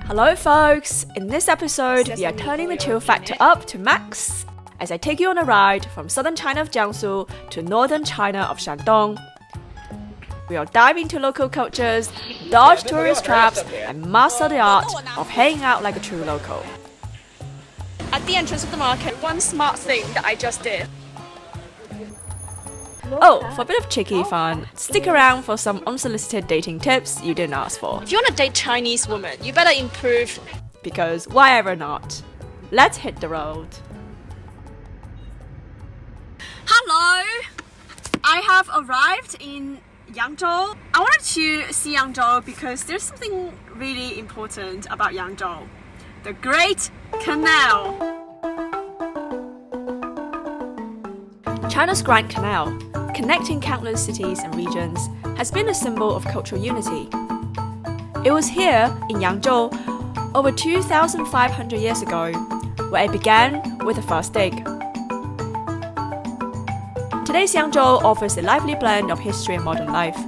Hello folks! In this episode, we are turning the chill factor up to max as I take you on a ride from southern China of Jiangsu to northern China of Shandong. We'll dive into local cultures, dodge tourist traps, and master the art of hanging out like a true local. At the entrance of the market, one smart thing that I just did. Oh, for a bit of cheeky fun, stick around for some unsolicited dating tips you didn't ask for. If you want to date Chinese women, you better improve. Because why ever not? Let's hit the road. Hello! I have arrived in Yangzhou. I wanted to see Yangzhou because there's something really important about Yangzhou. The Great Canal. China's Grand Canal, connecting countless cities and regions, has been a symbol of cultural unity. It was here, in Yangzhou, over 2,500 years ago, where it began with the first dig. Today's Yangzhou offers a lively blend of history and modern life,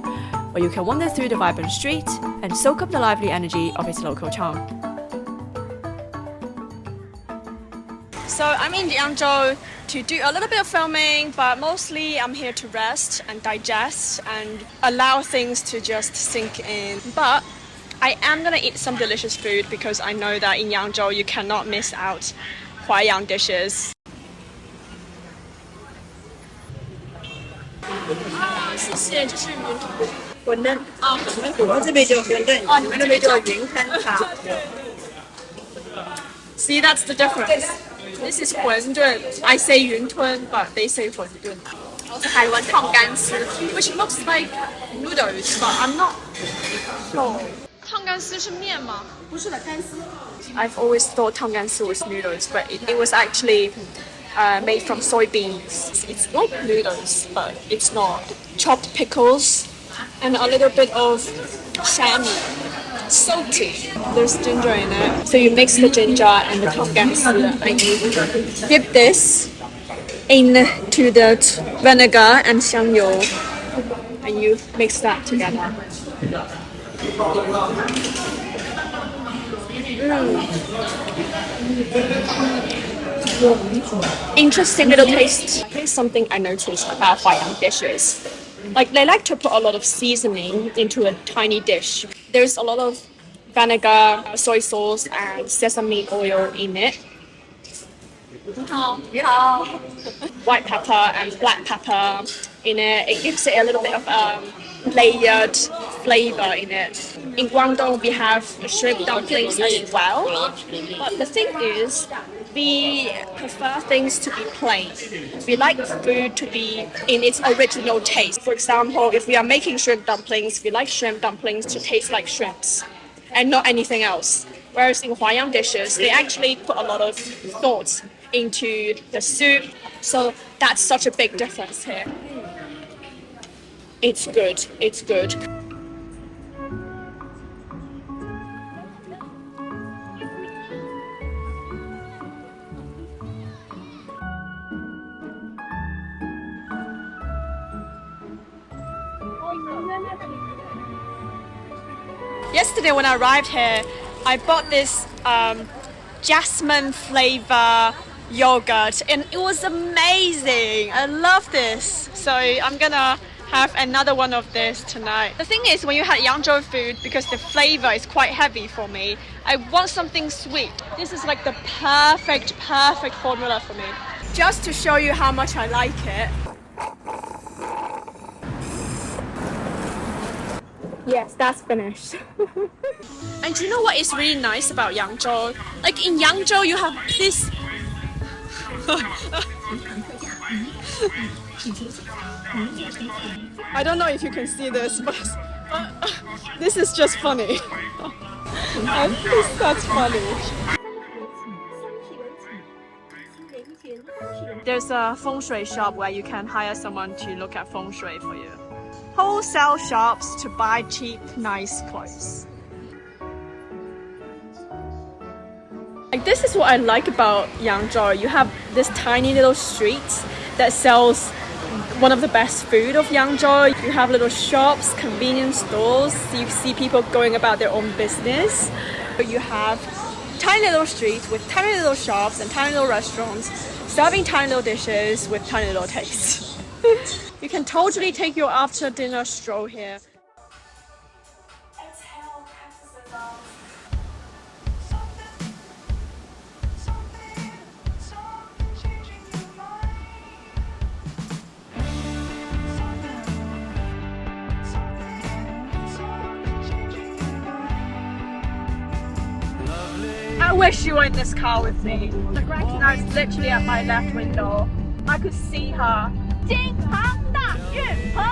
where you can wander through the vibrant streets and soak up the lively energy of its local charm. So I'm in Yangzhou to do a little bit of filming, but mostly I'm here to rest and digest and allow things to just sink in. But I am gonna eat some delicious food because I know that in Yangzhou you cannot miss out Huaiyang dishes. 谢谢，这是云吞。我们这边叫馄饨，你们那边叫云吞汤。See, that's the difference. This is 馄饨. I say 云吞, but they say 馄饨. Also, 台湾烫干丝, which looks like noodles, but I'm not sure. 烫干丝是面吗？不是的，干丝。I've always thought 烫干丝 was noodles, but it was actually made from soybeans. It's like noodles, but it's not. Chopped pickles and a little bit of salmon. Salty. There's ginger in it. So you mix the ginger and the tonggans and you dip this into the vinegar and 香油 and you mix that together. Interesting little taste. Here's something I noticed about Huaiyang dishes. Like they like to put a lot of seasoning into a tiny dish. There's a lot of vinegar, soy sauce, and sesame oil in it. White pepper and black pepper in it. It gives it a little bit of layered flavor in it. In Guangdong, we have shrimp dumplings as well. But the thing is, we prefer things to be plain. We like food to be in its original taste. For example, if we are making shrimp dumplings, we like shrimp dumplings to taste like shrimps and not anything else. Whereas in Huaiyang dishes, they actually put a lot of thought into the soup. So that's such a big difference here. It's good. It's good. Yesterday when I arrived here, I bought this jasmine flavor yogurt and it was amazing. I love this. So I'm gonna have another one of this tonight. The thing is, when you had Yangzhou food, because the flavor is quite heavy for me, I want something sweet. This is like the perfect formula for me. Just to show you how much I like it. Yes, that's finished. And you know what is really nice about Yangzhou? Like in Yangzhou, you have this. I don't know if you can see this, but this is just funny. I think that's funny. There's a feng shui shop where you can hire someone to look at feng shui for you. Wholesale shops to buy cheap, nice clothes. Like this is what I like about Yangzhou. You have this tiny little street that sells one of the best food of Yangzhou. You have little shops, convenience stores. You see people going about their own business. You have tiny little streets with tiny little shops and tiny little restaurants serving tiny little dishes with tiny little tastes. You can totally take your after dinner stroll here. I wish you were in this car with me. The Grand Canal is literally at my left window. I could see her. 京杭大运河，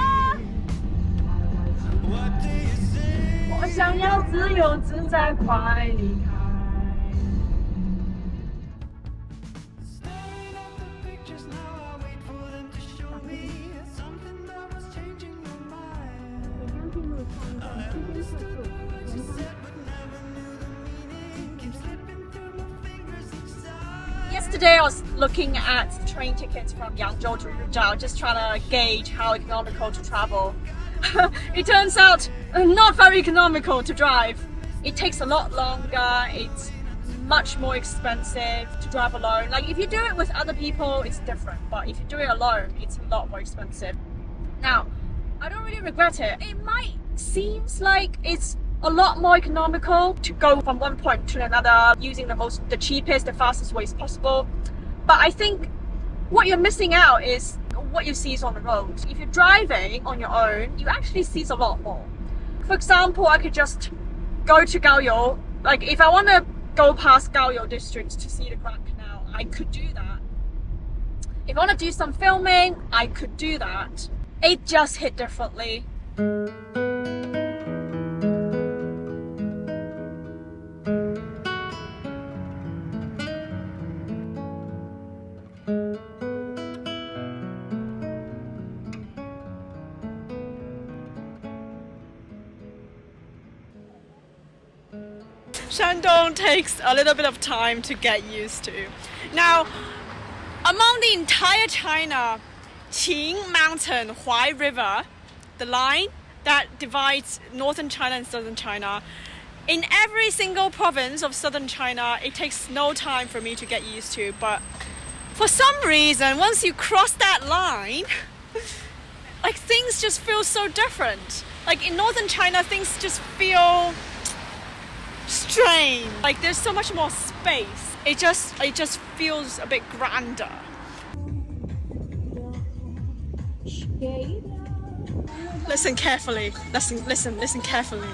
我想要自由自在，快离开。Yesterday I was looking at train tickets from Yangzhou to Rizhao, just trying to gauge how economical to travel. It turns out not very economical to drive. It takes a lot longer, it's much more expensive to drive alone. Like if you do it with other people, it's different, but if you do it alone, it's a lot more expensive. Now, I don't really regret it. It might seem like it's a lot more economical to go from one point to another using the cheapest, the fastest ways possible. But I think what you're missing out is what you see on the road. If you're driving on your own, you actually see a lot more. For example, I could just go to Gaoyou. Like if I want to go past Gaoyou district to see the Grand Canal, I could do that. If I want to do some filming, I could do that. It just hit differently. Shandong takes a little bit of time to get used to. Now, among the entire China, Qing Mountain, Huai River, the line that divides northern China and southern China, in every single province of southern China, it takes no time for me to get used to. But for some reason, once you cross that line, like things just feel so different. Like in northern China, things just feel strange. Like there's so much more space. It just feels a bit grander. Listen carefully. Listen carefully.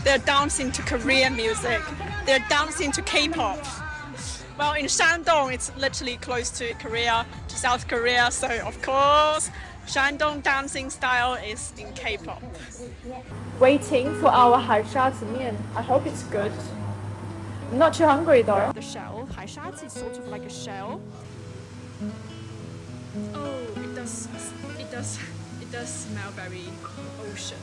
They're dancing to Korean music. They're dancing to K-pop. Well, in Shandong, it's literally close to Korea, to South Korea, so of course, Shandong dancing style is in K-pop. Waiting for our haishazi mian. I hope it's good. I'm not too hungry though. The shell, haishazi is sort of like a shell. Oh, it does smell very ocean.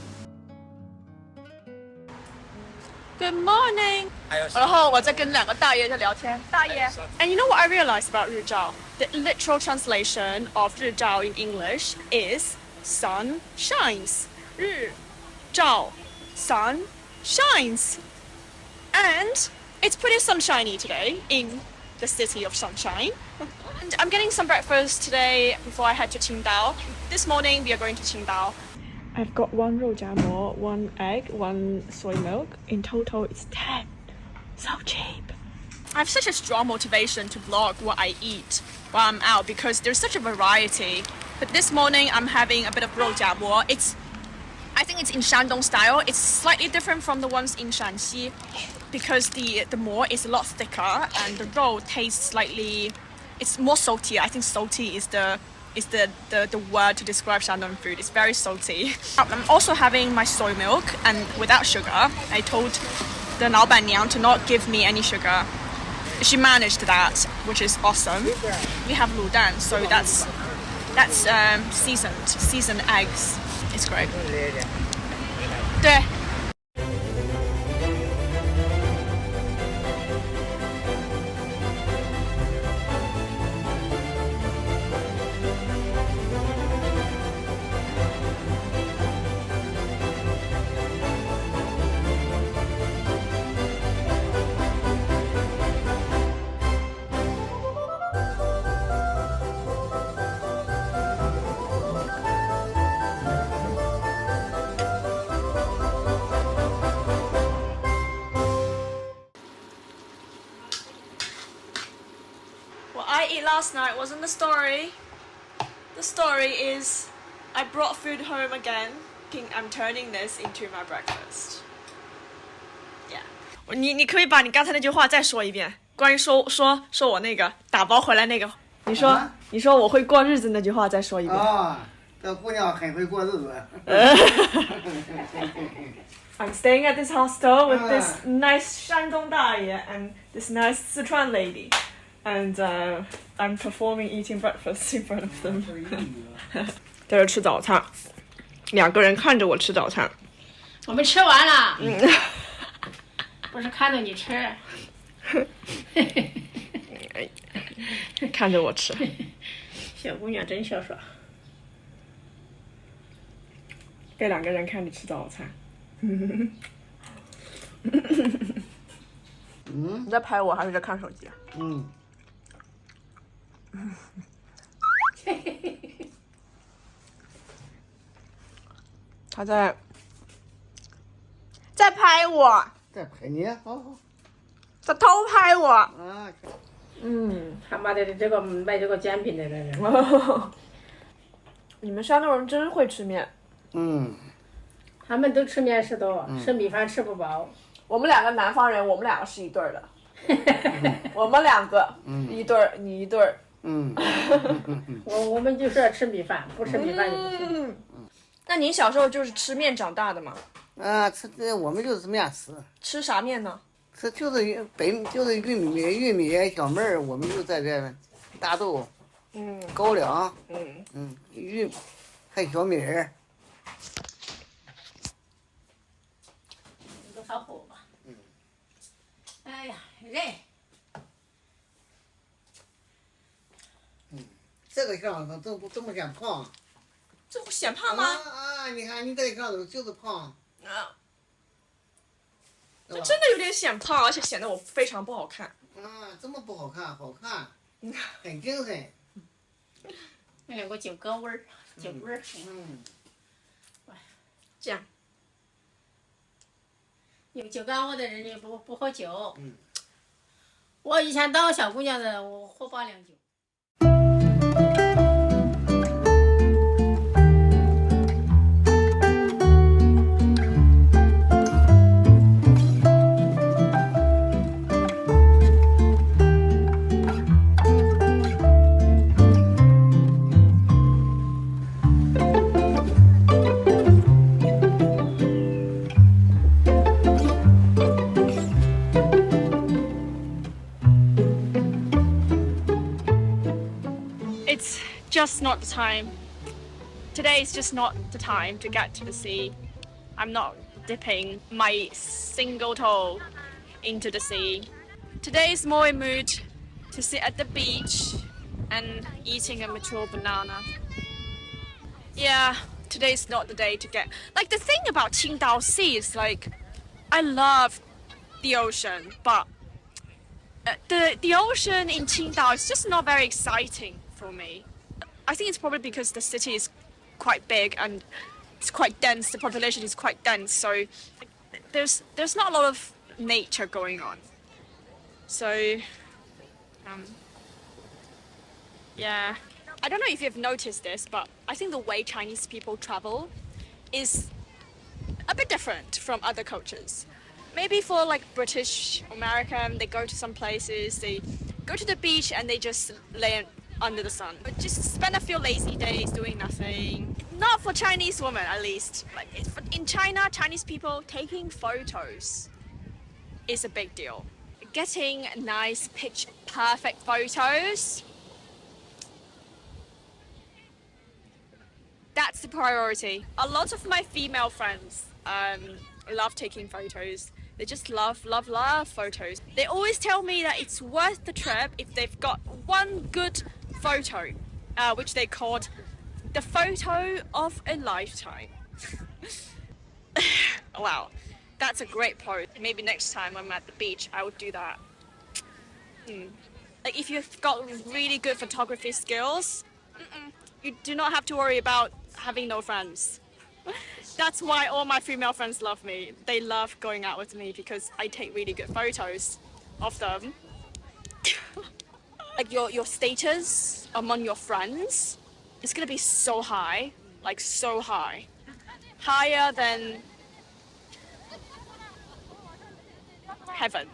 Good morning. 然后我在跟两个大爷在聊天。大爷。And you know what I realized about 日照? The literal translation of 日照 in English is sun shines. 日照 sun shines. And it's pretty sunshiny today in the city of sunshine. And I'm getting some breakfast today before I head to Qingdao. This morning we are going to Qingdao. I've got one 肉夹馍, one egg, one soy milk. In total, it's 10. So cheap. I have such a strong motivation to vlog what I eat while I'm out because there's such a variety. But this morning, I'm having a bit of 肉夹馍. I think it's in Shandong style. It's slightly different from the ones in Shanxi because the mo is a lot thicker and the roll tastes slightly. It's more salty. I think salty is the word to describe Shandong food. It's very salty. I'm also having my soy milk and without sugar. I told the 老板娘 to not give me any sugar. She managed that, which is awesome. We have 卤蛋, so that's seasoned eggs. It's great. 对。last night wasn't the story. The story is I brought food home again. I'm turning this into my breakfast. Yeah. 你可以把你刚才那句话再说一遍，关于说我那个打包回来那个，你说我会过日子那句话再说一遍。这姑娘很会过日子。I'm staying at this hostel with this nice Shandong 大爷 and this nice Sichuan lady, and I'm performing eating breakfast in front of them. 在这吃早餐，2个人看着我吃早餐。我们吃完了。不是看着你吃。看着我吃。小姑娘真孝顺。被2个人看着吃早餐。你在拍我还是在看手机？他在拍我。在拍你，好。在偷拍我。他妈的这个卖这个煎饼的人。你们山东人真会吃面。他们都吃面食多，吃米饭吃不饱。我们2个南方人，我们2个是一对儿的。我们2个一对儿，你一对儿。我们就是吃米饭，不吃米饭就不行。那您小时候就是吃面长大的吗？我们就是面吃。吃啥面呢？就是玉米、小麦儿，我们就在这大豆，高粱，玉，还有小米儿。多少口吧？哎呀，累。这个样子这么显胖。这不显胖吗？你看你这个样子就是胖。这真的有点显胖，而且显得我非常不好看。这么不好看？好看，很精神。那有个酒缸味儿，酒味儿。这样。有酒缸味的人就不喝酒。我以前当小姑娘的，我喝8两酒。It's just not the time. Today is just not the time to get to the sea. I'm not dipping my single toe into the sea. Today is more in mood to sit at the beach and eating a mature banana. Yeah, today is not the day to get... Like, the thing about Qingdao Sea is, like, I love the ocean, but the ocean in Qingdao is just not very exciting for me. I think it's probably because the city is quite big and it's quite dense, the population is quite dense, so there's not a lot of nature going on. So, yeah. I don't know if you've noticed this, but I think the way Chinese people travel is a bit different from other cultures. Maybe for like British, American, they go to some places, they go to the beach and they just lay under the sun. But just spend a few lazy days doing nothing. Not for Chinese women, at least. Like in China, Chinese people taking photos is a big deal. Getting nice, pitch perfect photos, that's the priority. A lot of my female friends love taking photos. They just love photos. They always tell me that it's worth the trip if they've got one good photo, which they called the photo of a lifetime. Wow, that's a great pose. Maybe next time I'm at the beach, I would do that. Like if you've got really good photography skills, you do not have to worry about having no friends. That's why all my female friends love me. They love going out with me because I take really good photos of them. like your status among your friends is gonna be so high, like so high, higher than heaven.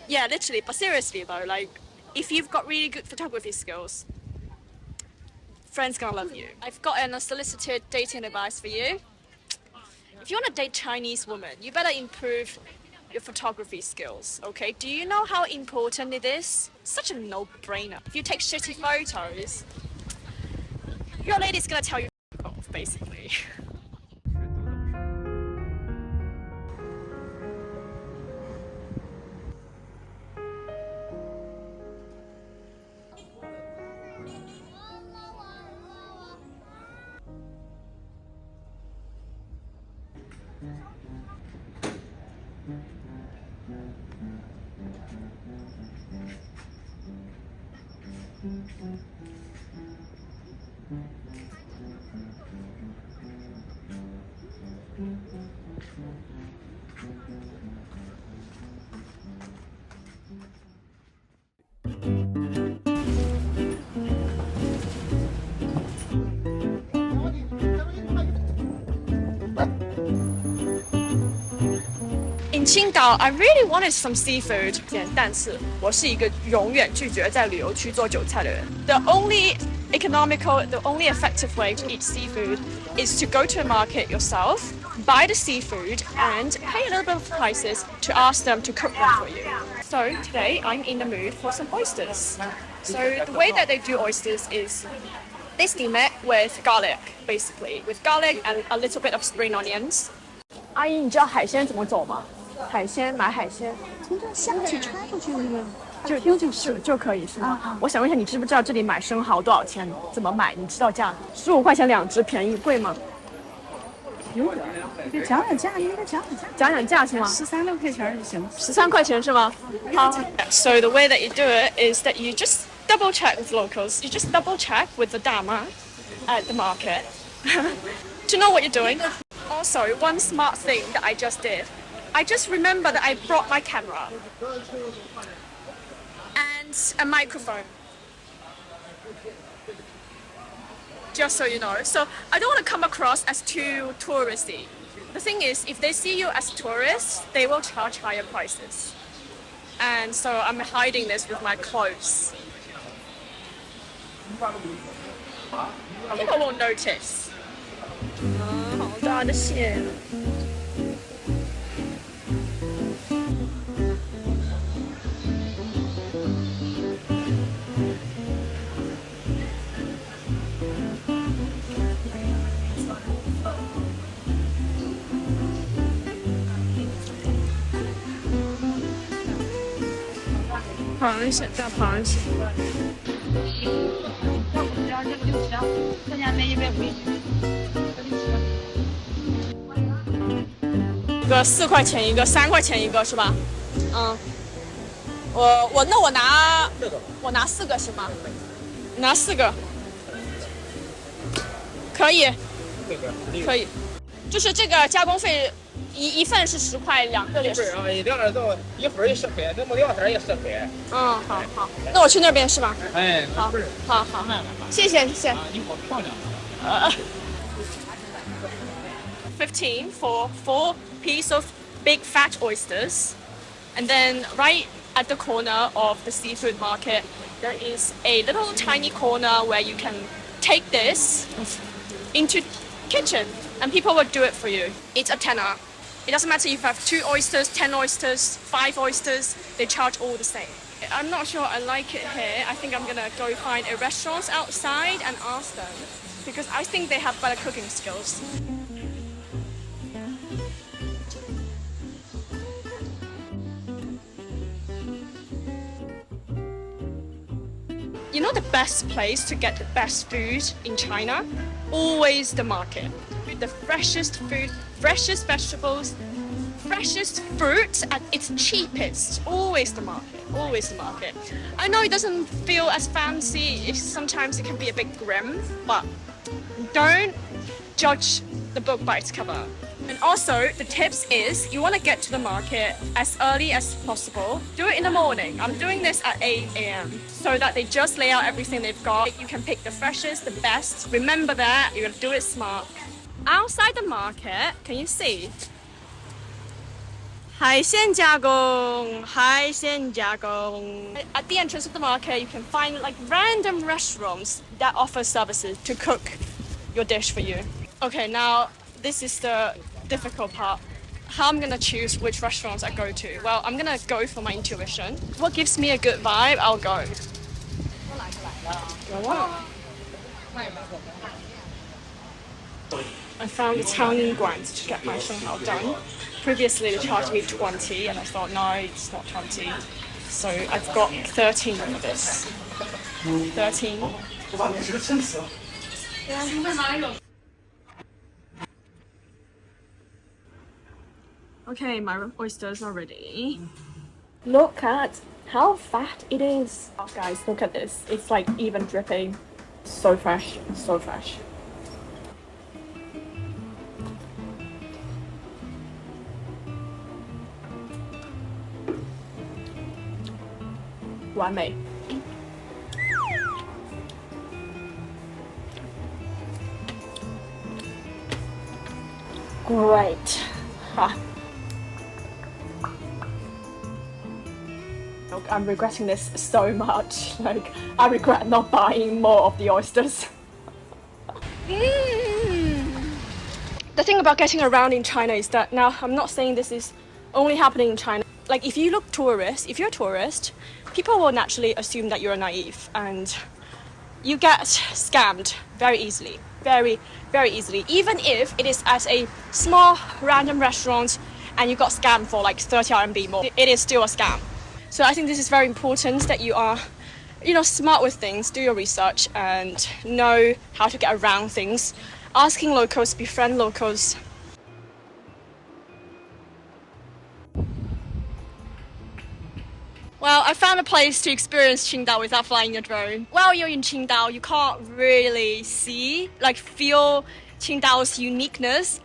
Yeah, literally. But seriously though, like if you've got really good photography skills, friends gonna love you. I've got an unsolicited dating advice for you. If you want to date Chinese women, you better improve your photography skills, okay? Do you know how important it is? Such a no-brainer. If you take shitty photos, your lady's gonna tell you off, basically. In Qingdao, I really wanted some seafood. 但是我是一个永远拒绝在旅游区做韭菜的人。The only economical, the only effective way to eat seafood is to go to a market yourself, buy the seafood, and pay a little bit of prices to ask them to cook them for you. So today, I'm in the mood for some oysters. So the way that they do oysters is they steam it with garlic, basically, with garlic and a little bit of spring onions. 阿姨，你知道海鲜怎么走吗？海鲜买海鲜，从这下去穿过去那个，就可以是吗？我想问一下，你知不知道这里买生蚝多少钱？怎么买？你知道价？15块钱2只，便宜贵吗？有点，就讲讲价，应该讲讲价。讲讲价是吗13、6块钱就行。13块钱是吗？好。So the way that you do it is that you just double check with locals. You just double check with the dama at the market to know what you're doing. Also, one smart thing that I just did, I just remember that I brought my camera and a microphone. Just so you know. So I don't want to come across as too touristy. The thing is, if they see you as tourists, they will charge higher prices. And so I'm hiding this with my clothes. People won't notice. 好大的蟹。螃蟹，大螃蟹。这家卖150。一个4块钱一个，3块钱一个是吧？嗯。我拿4个行吗？拿4个。可以。可以。就是这个加工费一份是10块，2个也是。1份啊，2份1份也10块，那么2份也10块。嗯，好。那我去那边是吧？哎，好，谢谢。你好漂亮。15 for 4 piece of big fat oysters, and then right at the corner of the seafood market there is a little tiny corner where you can take this into kitchen and people will do it for you. It's a tenner. It doesn't matter if you have 2 oysters, 10 oysters, 5 oysters, they charge all the same. I'm not sure I like it here. I think I'm gonna go find a restaurant outside and ask them because I think they have better cooking skills. You know the best place to get the best food in China? Always the market. The freshest food, freshest vegetables, freshest fruit at its cheapest. Always the market. I know it doesn't feel as fancy, sometimes it can be a bit grim, but don't judge the book by its cover. And also, the tips is you want to get to the market as early as possible. Do it in the morning. I'm doing this at 8 a.m. so that they just lay out everything they've got. You can pick the freshest, the best. Remember that, you're going to do it smart. Outside the market, can you see? 海鲜加工, 海鲜加工. At the entrance of the market, you can find like random restaurants that offer services to cook your dish for you. Okay, now this is the difficult part. How I'm gonna choose which restaurants I go to. Well, I'm gonna go for my intuition. What gives me a good vibe, I'll go. I found the Huaiyang to get my Qingdao done. Previously they charged me 20 and I thought no, it's not 20. So I've got 13 for this. 13. Okay, my oysters are ready. Look at how fat it is. Oh, guys, look at this. It's like even dripping. So fresh, so fresh.完美. Great. Ha. Look, I'm regretting this so much. Like, I regret not buying more of the oysters. The thing about getting around in China is that now I'm not saying this is only happening in China. Like, if you're a tourist, people will naturally assume that you're naive and you get scammed very easily. Very, very easily. Even if it is at a small random restaurant and you got scammed for like 30 RMB more, it is still a scam. So I think this is very important that you are, smart with things, do your research and know how to get around things. Asking locals, befriend locals. Well, I found a place to experience Qingdao without flying a drone. While you're in Qingdao, you can't really feel Qingdao's uniqueness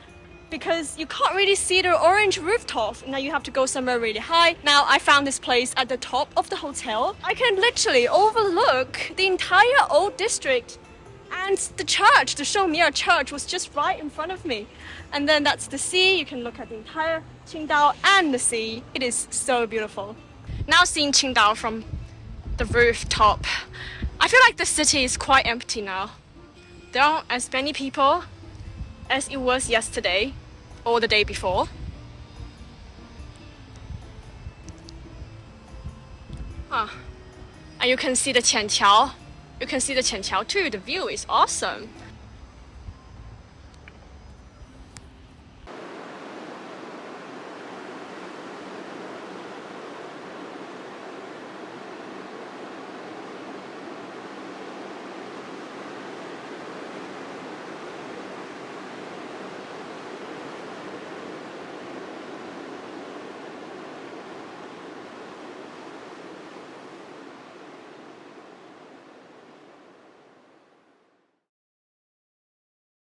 because you can't really see the orange rooftop. Now you have to go somewhere really high. Now I found this place at the top of the hotel. I can literally overlook the entire old district and the church, the Shomir church was just right in front of me. And then that's the sea. You can look at the entire Qingdao and the sea. It is so beautiful. Now seeing Qingdao from the rooftop, I feel like the city is quite empty now. There aren't as many people as it was yesterday or the day before. And you can see the Qianqiao. You can see the Qianqiao too. The view is awesome.